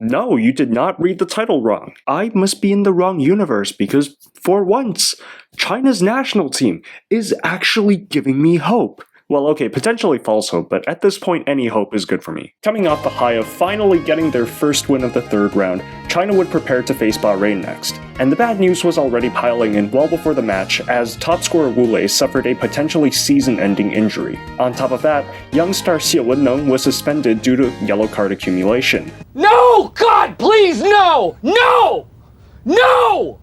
No, you did not read the title wrong. I must be in the wrong universe because, for once, China's national team is actually giving me hope. Well, okay, potentially false hope, but at this point any hope is good for me. Coming off the high of finally getting their first win of the third round, China would prepare to face Bahrain next. And the bad news was already piling in well before the match, as top scorer Wu Lei suffered a potentially season-ending injury. On top of that, young star Xie Wenmeng was suspended due to yellow card accumulation. No! God, please, no! No! No!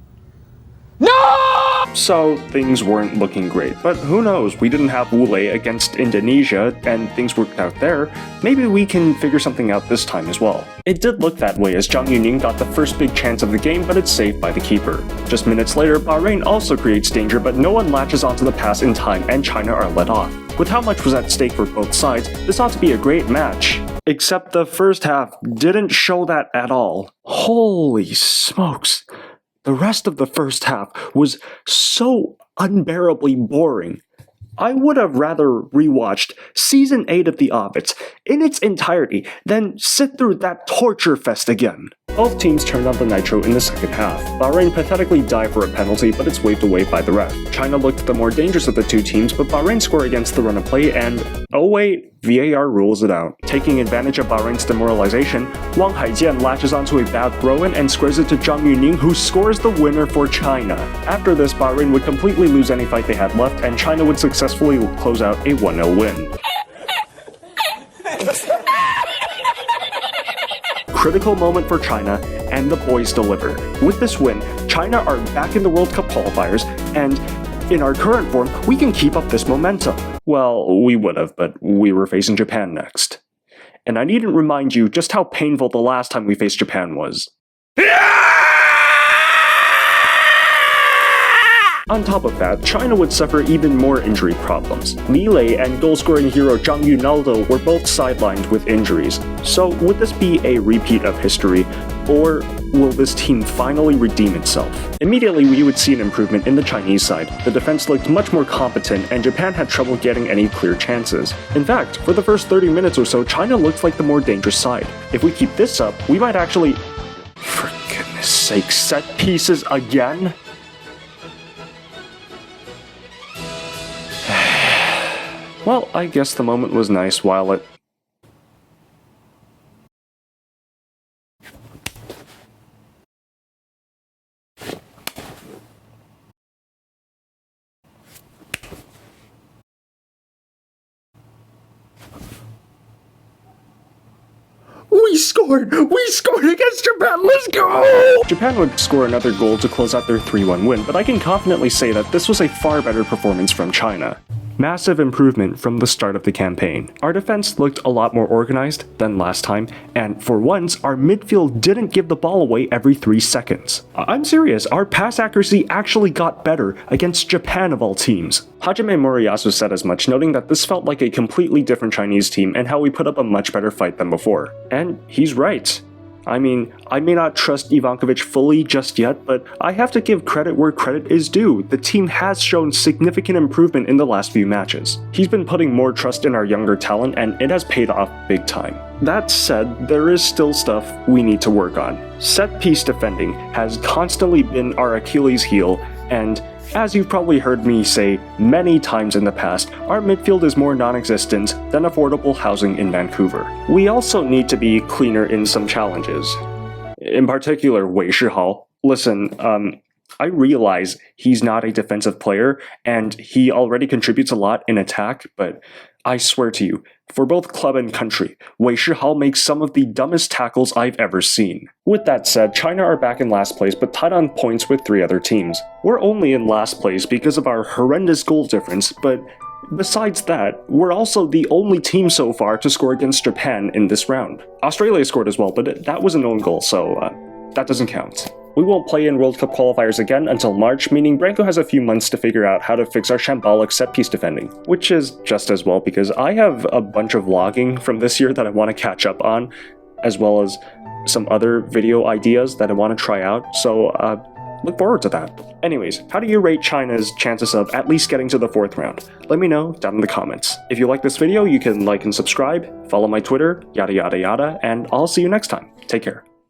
No! So things weren't looking great, but who knows, we didn't have Wu Lei against Indonesia and things worked out there. Maybe we can figure something out this time as well. It did look that way as Zhang Yuning got the first big chance of the game, but it's saved by the keeper. Just minutes later, Bahrain also creates danger, but no one latches onto the pass in time and China are let off. With how much was at stake for both sides, this ought to be a great match. Except the first half didn't show that at all. Holy smokes. The rest of the first half was so unbearably boring. I would have rather rewatched Season 8 of The Office in its entirety than sit through that torture fest again. Both teams turned on the nitro in the second half. Bahrain pathetically dived for a penalty, but it's waved away by the ref. China looked the more dangerous of the two teams, but Bahrain scored against the run of play and, oh wait, VAR rules it out. Taking advantage of Bahrain's demoralization, Wang Haijian latches onto a bad throw-in and squares it to Zhang Yuning, who scores the winner for China. After this, Bahrain would completely lose any fight they had left, and China would successfully close out a 1-0 win. Critical moment for China, and the boys deliver. With this win, China are back in the World Cup qualifiers, and in our current form, we can keep up this momentum. Well, we would have, but we were facing Japan next. And I needn't remind you just how painful the last time we faced Japan was. On top of that, China would suffer even more injury problems. Li Lei and goal-scoring hero Zhang Yunaldo were both sidelined with injuries. So would this be a repeat of history, or will this team finally redeem itself? Immediately we would see an improvement in the Chinese side. The defense looked much more competent and Japan had trouble getting any clear chances. In fact, for the first 30 minutes or so, China looked like the more dangerous side. If we keep this up, we might actually... For goodness sake, set pieces again? Well, I guess the moment was nice while it... We scored! We scored against Japan! Let's go! Japan would score another goal to close out their 3-1 win, but I can confidently say that this was a far better performance from China. Massive improvement from the start of the campaign. Our defense looked a lot more organized than last time, and for once, our midfield didn't give the ball away every 3 seconds. I'm serious, our pass accuracy actually got better against Japan of all teams. Hajime Moriyasu said as much, noting that this felt like a completely different Chinese team and how we put up a much better fight than before. And he's right. I mean, I may not trust Ivankovic fully just yet, but I have to give credit where credit is due. The team has shown significant improvement in the last few matches. He's been putting more trust in our younger talent, and it has paid off big time. That said, there is still stuff we need to work on. Set-piece defending has constantly been our Achilles heel, and as you've probably heard me say many times in the past, our midfield is more non-existent than affordable housing in Vancouver. We also need to be cleaner in some challenges. In particular, Wei Shihao. Listen, I realize he's not a defensive player, and he already contributes a lot in attack, but I swear to you, for both club and country, Wei Shihao makes some of the dumbest tackles I've ever seen. With that said, China are back in last place but tied on points with 3 other teams. We're only in last place because of our horrendous goal difference, but besides that, we're also the only team so far to score against Japan in this round. Australia scored as well, but that was an own goal, so that doesn't count. We won't play in World Cup qualifiers again until March, meaning Branko has a few months to figure out how to fix our shambolic set-piece defending. Which is just as well, because I have a bunch of vlogging from this year that I want to catch up on, as well as some other video ideas that I want to try out, so look forward to that. Anyways, how do you rate China's chances of at least getting to the 4th round? Let me know down in the comments. If you like this video, you can like and subscribe, follow my Twitter, yada yada yada, and I'll see you next time. Take care.